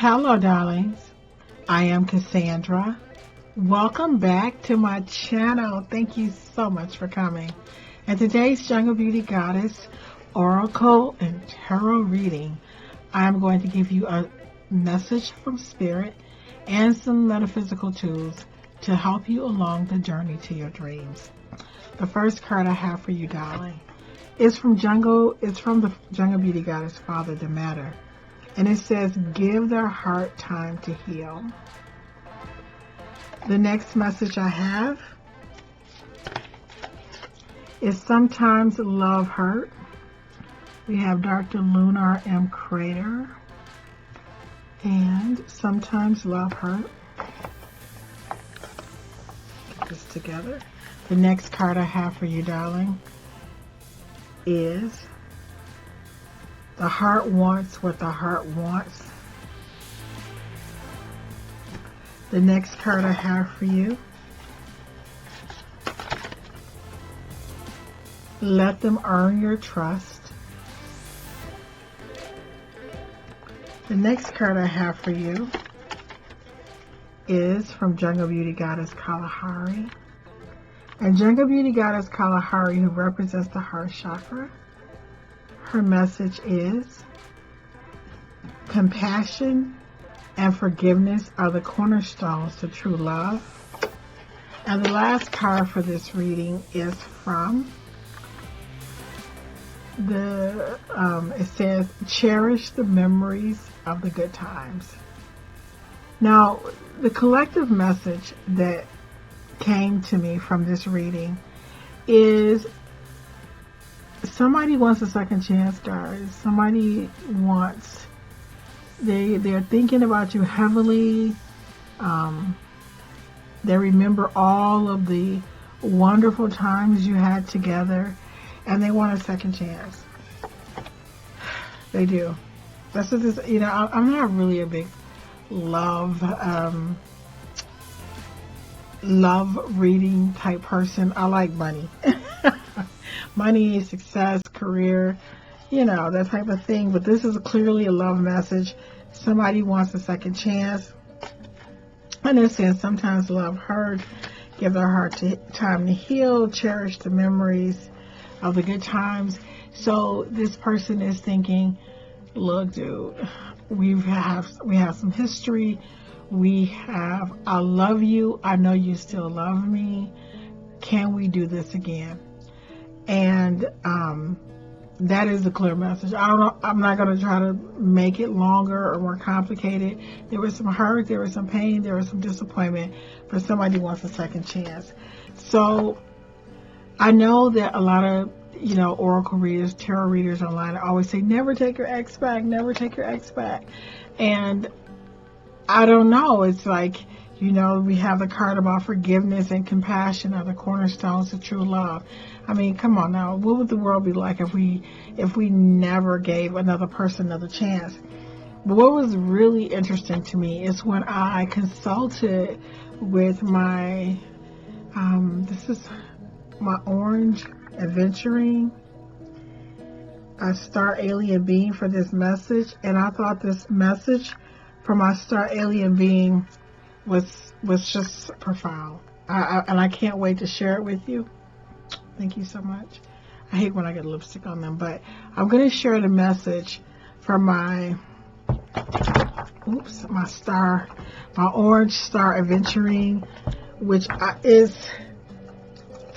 Hello, darlings. I am Cassandra. Welcome back to my channel. Thank you so much for coming. And today's Jungle Beauty Goddess Oracle and Tarot reading, I'm going to give you a message from Spirit and some metaphysical tools to help you along the journey to your dreams. The first card I have for you, darling, is from the Jungle Beauty Goddess Father, the Matter. And it says, give their heart time to heal. The next message I have is sometimes love hurt. We have Dr. Lunar M. Crater. And sometimes love hurt. Get this together. The next card I have for you, darling, is the heart wants what the heart wants. The next card I have for you, let them earn your trust. The next card I have for you is from Jungle Beauty Goddess Kalahari. And Jungle Beauty Goddess Kalahari, who represents the heart chakra, her message is compassion and forgiveness are the cornerstones to true love. And the last card for this reading is from it says, cherish the memories of the good times. Now, the collective message that came to me from this reading is somebody wants a second chance, guys. Somebody wants, they're thinking about you heavily. They remember all of the wonderful times you had together, and they want a second chance. They do. That's what this, I'm not really a big love reading type person. I like money. Money, success, career, that type of thing. But this is clearly a love message. Somebody wants a second chance. And it says, sometimes love hurt. Give their heart time to heal. Cherish the memories of the good times. So this person is thinking, look, dude, we have some history. I love you. I know you still love me. Can we do this again? And that is a clear message. I'm not going to try to make it longer or more complicated. There was some hurt, there was some pain, there was some disappointment, but somebody wants a second chance. So I know that a lot of oracle readers, tarot readers online always say, never take your ex back, never take your ex back. And I don't know. It's like, we have the card about forgiveness and compassion are the cornerstones of true love. I mean, come on now. What would the world be like if we never gave another person another chance? But what was really interesting to me is when I consulted with my, this is my orange adventuring, a star alien being for this message. And I thought this message from my star alien being was just profound. And I can't wait to share it with you. Thank you so much. I hate when I get lipstick on them, but I'm going to share the message from my orange star adventuring, which is,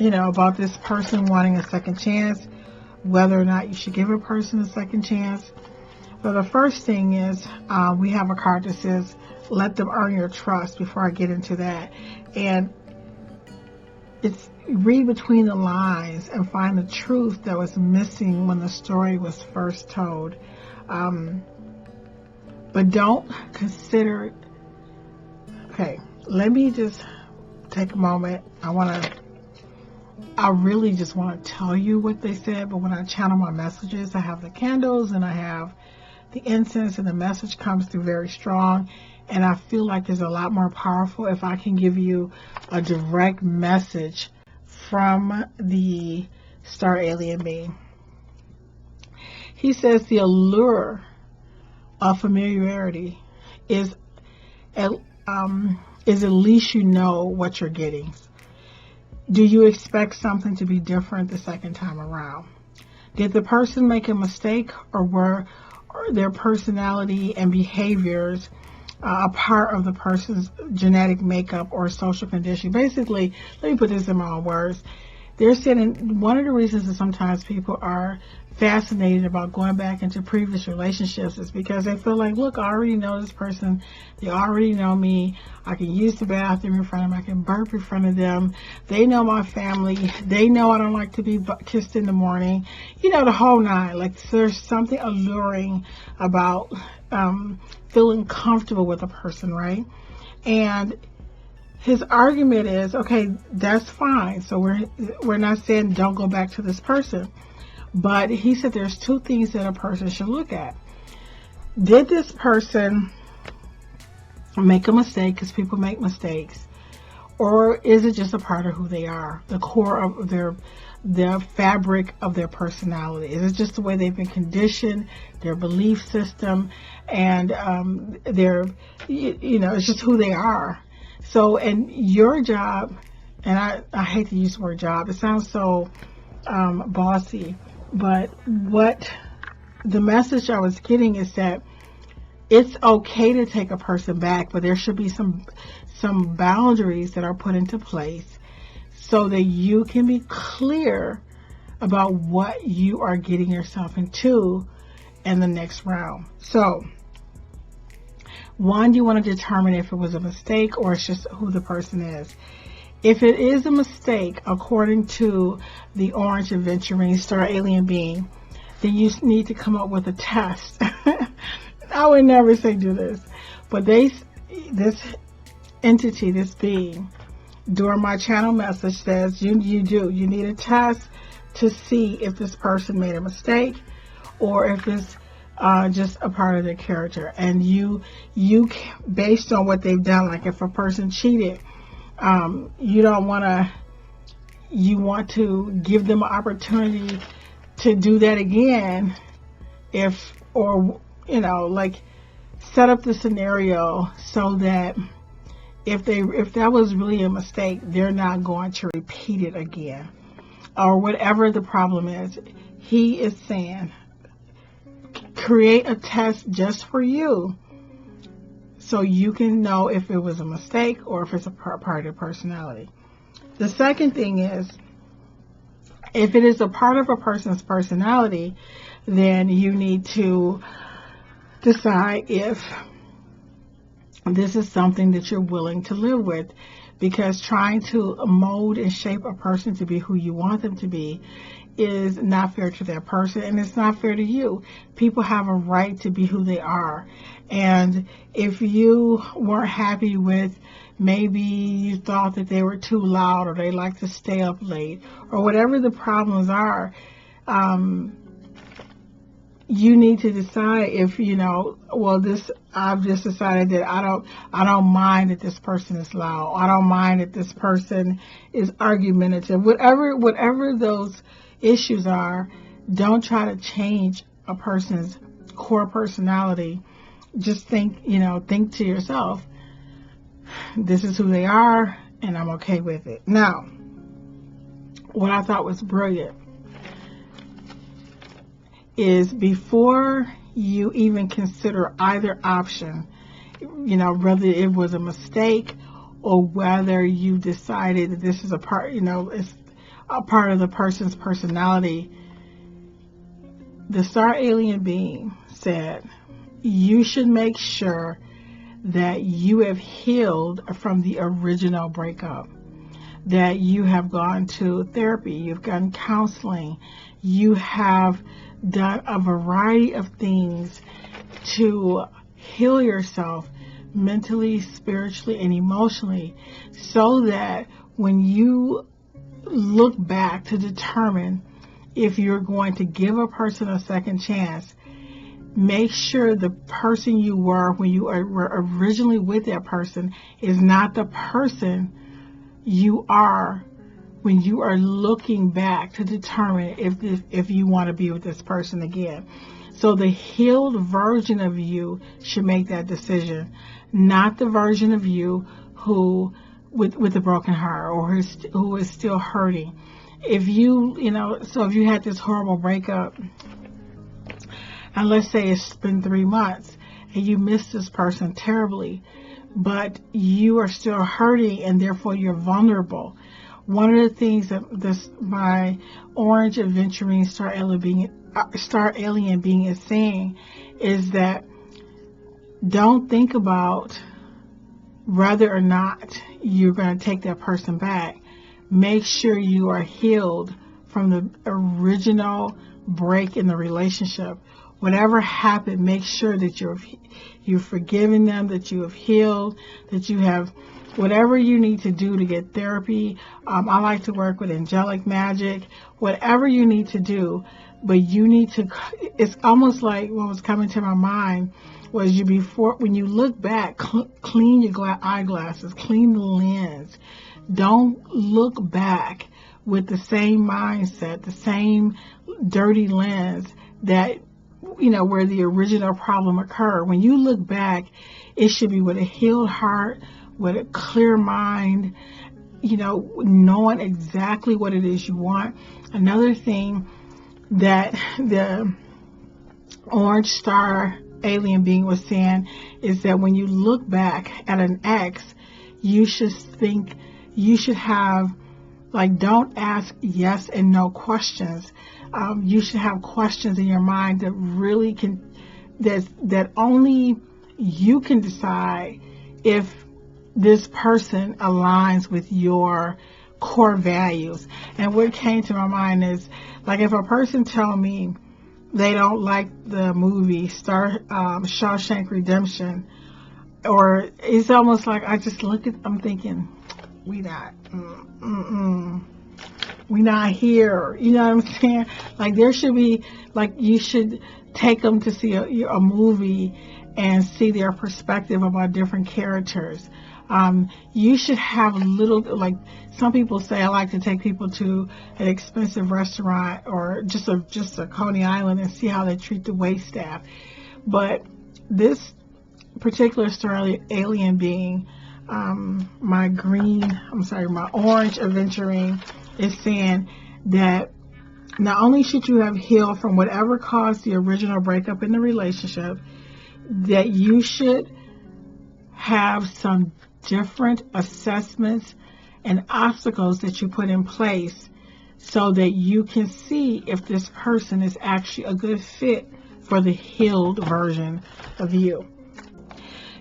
about this person wanting a second chance, whether or not you should give a person a second chance. But the first thing is, we have a card that says, let them earn your trust. Before I get into that, and it's read between the lines and find the truth that was missing when the story was first told. But don't consider. Okay, let me just take a moment. I really just want to tell you what they said, but when I channel my messages, I have the candles and I have the incense, and the message comes through very strong. And I feel like there's a lot more powerful if I can give you a direct message from the star alien being. He says the allure of familiarity is at, is at least you know what you're getting. Do you expect something to be different the second time around? Did the person make a mistake, or were their personality and behaviors a part of the person's genetic makeup or social condition? Basically, let me put this in my own words. They're saying one of the reasons that sometimes people are fascinated about going back into previous relationships is because they feel like, look, I already know this person. They already know me. I can use the bathroom in front of them. I can burp in front of them. They know my family. They know I don't like to be kissed in the morning. You know, the whole nine. Like, there's something alluring about feeling comfortable with a person, right? And his argument is, okay, that's fine. So we're not saying don't go back to this person. But he said there's two things that a person should look at. Did this person make a mistake, because people make mistakes? Or is it just a part of who they are, the core of their fabric of their personality? Is it just the way they've been conditioned, their belief system, and it's just who they are? So, and your job, and I hate to use the word job, it sounds so bossy, but what the message I was getting is that it's okay to take a person back, but there should be some boundaries that are put into place so that you can be clear about what you are getting yourself into in the next round. So, one, you want to determine if it was a mistake or it's just who the person is. If it is a mistake, according to the Orange Aventurine Star Alien Being, then you need to come up with a test. I would never say do this, but this entity, this being, during my channel message says you need a test to see if this person made a mistake or if it's just a part of their character. And you based on what they've done, like if a person cheated, you want to give them an opportunity to do that again, set up the scenario so that if that was really a mistake, they're not going to repeat it again, or whatever the problem is. He is saying, create a test just for you, so you can know if it was a mistake or if it's a part of your personality. The second thing is, if it is a part of a person's personality, then you need to decide if this is something that you're willing to live with, because trying to mold and shape a person to be who you want them to be is not fair to that person, and it's not fair to you. People have a right to be who they are. And if you weren't happy with, maybe you thought that they were too loud, or they like to stay up late, or whatever the problems are, you need to decide if, I've just decided that I don't mind that this person is loud. I don't mind that this person is argumentative. Whatever those issues are, don't try to change a person's core personality. Just think to yourself, this is who they are, and I'm okay with it. Now, what I thought was brilliant is, before you even consider either option, whether it was a mistake or whether you decided that this is a part, it's a part of the person's personality, the Star Alien Being said, you should make sure that you have healed from the original breakup, that you have gone to therapy, you've gotten counseling, you have done a variety of things to heal yourself mentally, spiritually, and emotionally, so that when you look back to determine if you're going to give a person a second chance, make sure the person you were when you were originally with that person is not the person you are when you are looking back to determine if you want to be with this person again. So the healed version of you should make that decision, not the version of you who with a broken heart or who is still hurting. If you had this horrible breakup, and let's say it's been 3 months and you miss this person terribly, but you are still hurting and therefore you're vulnerable. One of the things that my orange adventuring star alien being is saying is that don't think about whether or not you're going to take that person back. Make sure you are healed from the original break in the relationship. Whatever happened, make sure that you've forgiven them, that you have healed, that you have whatever you need to do to get therapy. I like to work with angelic magic, whatever you need to do, but you need to, it's almost like what was coming to my mind was when you look back, clean your eyeglasses, clean the lens. Don't look back with the same mindset, the same dirty lens that, where the original problem occurred. When you look back, it should be with a healed heart, with a clear mind, knowing exactly what it is you want. Another thing that the orange star alien being was saying is that when you look back at an ex, you should have, don't ask yes and no questions. You should have questions in your mind that really that only you can decide if this person aligns with your core values. And what came to my mind is, if a person tell me they don't like the movie Shawshank Redemption, or it's almost like I just I'm thinking, we not here. You know what I'm saying? There should be, you should take them to see a movie and see their perspective about different characters. You should have a little, some people say, I like to take people to an expensive restaurant or just a Coney Island and see how they treat the wait staff. But particular story alien being, my orange adventuring is saying that not only should you have healed from whatever caused the original breakup in the relationship, that you should have some different assessments and obstacles that you put in place so that you can see if this person is actually a good fit for the healed version of you.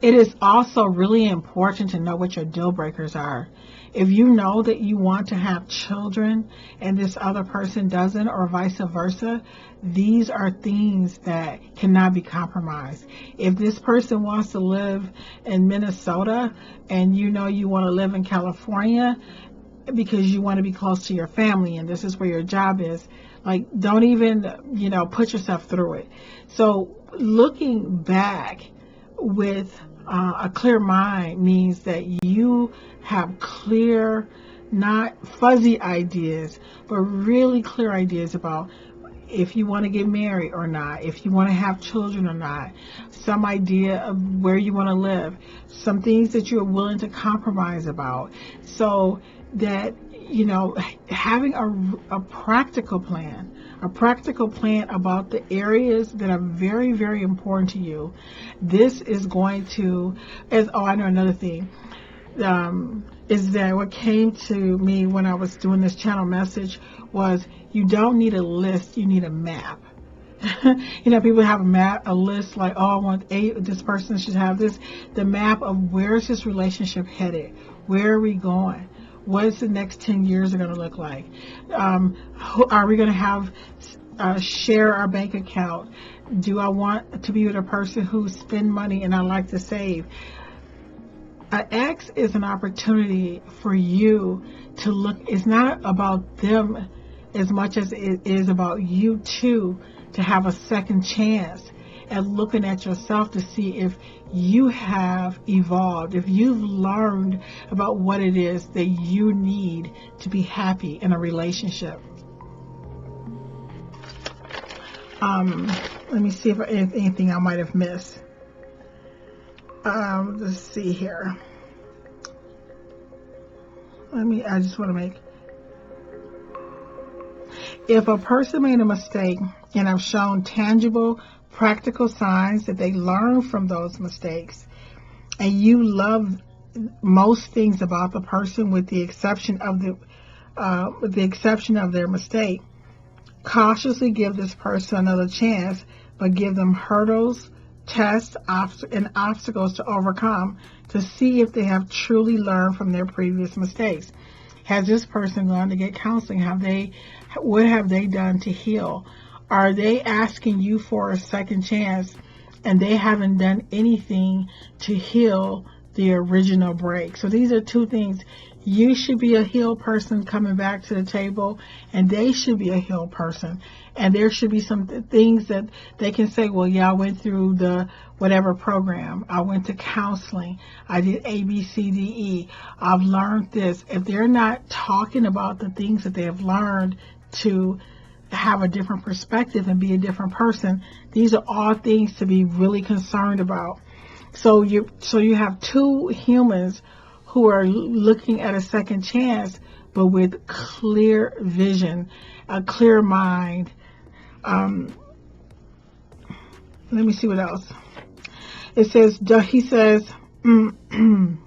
It is also really important to know what your deal breakers are. If you know that you want to have children and this other person doesn't, or vice versa, these are things that cannot be compromised. If this person wants to live in Minnesota and you want to live in California because you want to be close to your family and this is where your job is, don't even, put yourself through it. So looking back with a clear mind means that you have clear, not fuzzy ideas, but really clear ideas about if you want to get married or not, if you want to have children or not, some idea of where you want to live, some things that you're willing to compromise about, so that, having a practical plan about the areas that are very, very important to you. This is going to, I know another thing, is that what came to me when I was doing this channel message was you don't need a list, you need a map. People have a list I want this person should have this. The map of where's this relationship headed? Where are we going? What is the next 10 years are going to look like? Are we going to have share our bank account? Do I want to be with a person who spend money and I like to save? An X is an opportunity for you to look. It's not about them as much as it is about you too, to have a second chance at looking at yourself to see if you have evolved, if you've learned about what it is that you need to be happy in a relationship. Let me see if anything I might have missed. Let's see here. I just want to make, if a person made a mistake and have shown tangible, practical signs that they learn from those mistakes, and you love most things about the person with the exception of their mistake, cautiously give this person another chance, but give them hurdles, tests, and obstacles to overcome to see if they have truly learned from their previous mistakes. Has this person gone to get counseling? What have they done to heal? Are they asking you for a second chance and they haven't done anything to heal the original break? So these are two things. You should be a healed person coming back to the table, and they should be a healed person. And there should be some things that they can say, well, yeah, I went through the whatever program. I went to counseling. I did A, B, C, D, E. I've learned this. If they're not talking about the things that they have learned to have a different perspective and be a different person, these are all things to be really concerned about. So you have two humans who are looking at a second chance, but with clear vision, a clear mind. Let me see what else. It says, he says, don't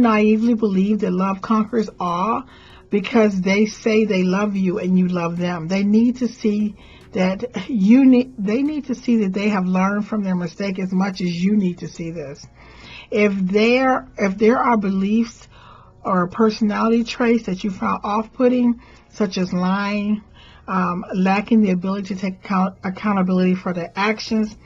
naively believe that love conquers all because they say they love you and you love them. They need to see that they need to see that they have learned from their mistake as much as you need to see this. If there are beliefs or personality traits that you found off-putting, such as lying, lacking the ability to take accountability for their actions,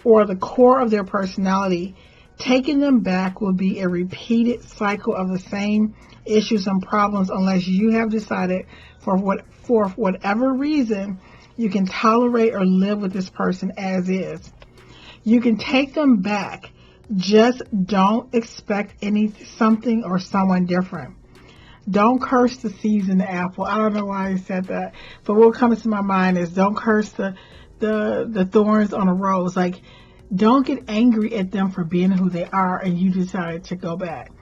or the core of their personality, taking them back will be a repeated cycle of the same issues and problems unless you have decided for whatever reason you can tolerate or live with this person as is. You can take them back. Just don't expect something or someone different. Don't curse the seeds in the apple. I don't know why I said that, but what comes to my mind is don't curse the thorns on a rose. Like, don't get angry at them for being who they are and you decided to go back.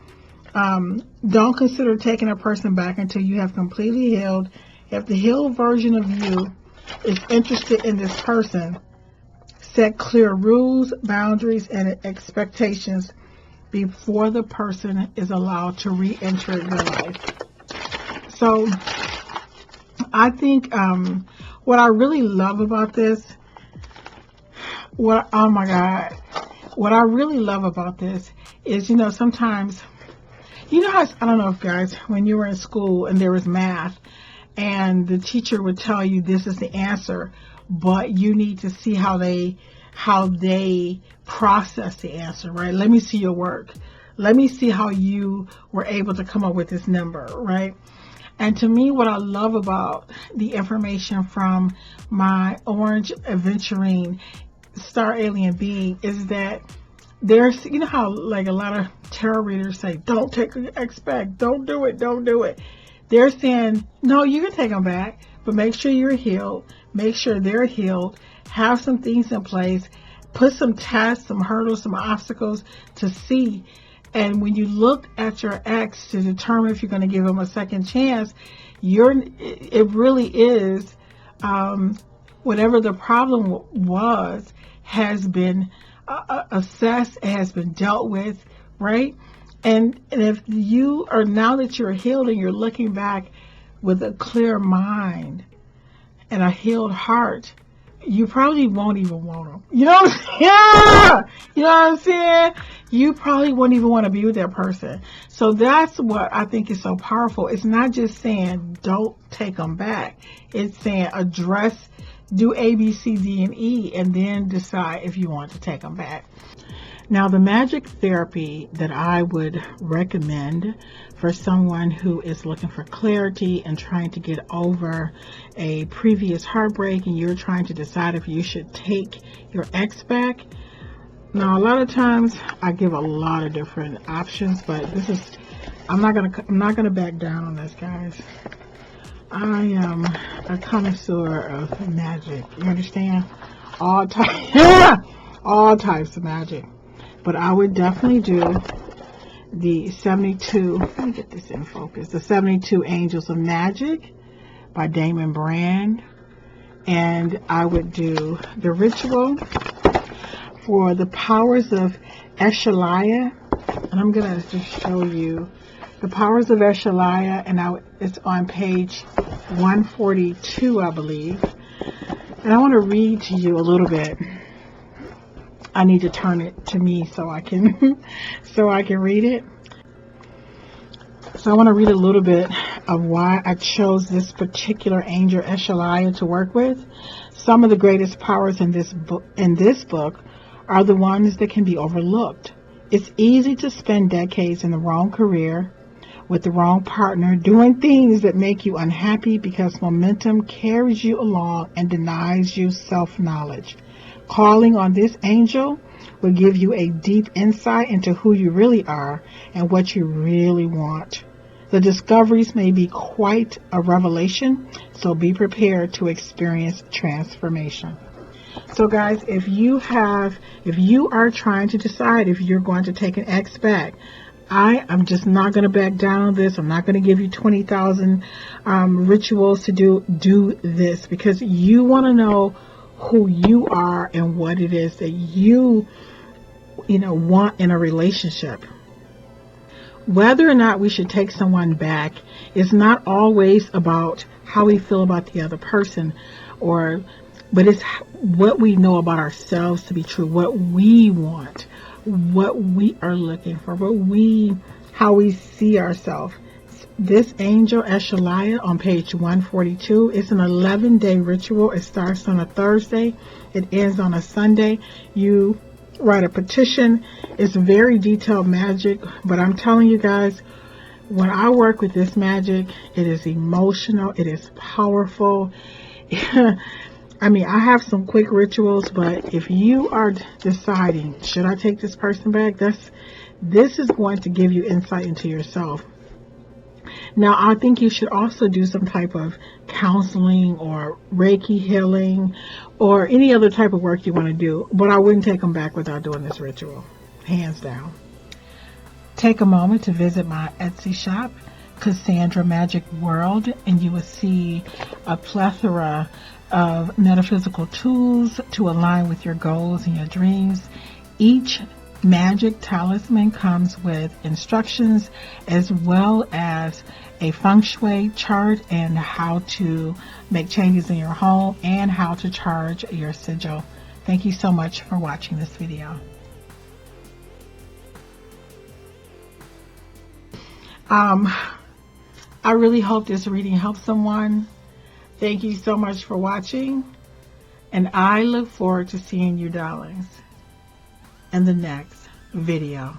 Don't consider taking a person back until you have completely healed. If the healed version of you is interested in this person, set clear rules, boundaries, and expectations before the person is allowed to re-enter your life. So I think what I really love about this, what I really love about this is, sometimes, how, I don't know if guys, when you were in school and there was math and the teacher would tell you this is the answer, but you need to see how they process the answer, right? Let me see your work. Let me see how you were able to come up with this number, right? And to me, what I love about the information from my orange aventurine star alien being is that there's, how like a lot of tarot readers say, don't expect, don't do it. They're saying, no, you can take them back, but make sure you're healed, make sure they're healed, have some things in place, put some tests, some hurdles, some obstacles to see. And when you look at your ex to determine if you're going to give him a second chance, it really is, whatever the problem was has been assessed, has been dealt with, right? And if you are, now that you're healed and you're looking back with a clear mind and a healed heart, you probably won't even want them. You know what I'm saying? Yeah! You know what I'm saying? You probably won't even want to be with that person. So that's what I think is so powerful. It's not just saying don't take them back. It's saying do A, B, C, D, and E, and then decide if you want to take them back. Now, the magic therapy that I would recommend for someone who is looking for clarity and trying to get over a previous heartbreak, and you're trying to decide if you should take your ex back. Now, a lot of times I give a lot of different options, but I'm not gonna back down on this, guys. I am a connoisseur of magic. You understand? all types, all types of magic. But I would definitely do the 72, let me get this in focus, the 72 Angels of Magic by Damon Brand. And I would do the ritual for the powers of Eshaliah. And I'm going to just show you the powers of Eshaliah. And it's on page 142, I believe. And I want to read to you a little bit. I need to turn it to me so I can read it. So I want to read a little bit of why I chose this particular angel Eshaliah to work with. Some of the greatest powers in this book are the ones that can be overlooked. It's easy to spend decades in the wrong career, with the wrong partner, doing things that make you unhappy because momentum carries you along and denies you self-knowledge. Calling on this angel will give you a deep insight into who you really are and what you really want. The discoveries may be quite a revelation, so be prepared to experience transformation. So guys, if you are trying to decide if you're going to take an X back, I am just not going to back down on this. I'm not going to give you 20,000 rituals to do this, because you want to know who you are and what it is that you want in a relationship. Whether or not we should take someone back is not always about how we feel about the other person, but it's what we know about ourselves to be true, what we want, what we are looking for, how we see ourselves. This angel Eshaliah on page 142 is an 11-day ritual. It starts on a Thursday. It ends on a Sunday. You write a petition. It's very detailed magic, but I'm telling you guys, when I work with this magic, it is emotional. It is powerful. I mean, I have some quick rituals, but if you are deciding, should I take this person back, this is going to give you insight into yourself. Now, I think you should also do some type of counseling or Reiki healing or any other type of work you want to do, but I wouldn't take them back without doing this ritual, hands down. Take a moment to visit my Etsy shop, Cassandra Magic World, and you will see a plethora of metaphysical tools to align with your goals and your dreams. Each magic talisman comes with instructions as well as a feng shui chart and how to make changes in your home and how to charge your sigil. Thank you so much for watching this video. I really hope this reading helps someone. Thank you so much for watching, and I look forward to seeing you darlings in the next video.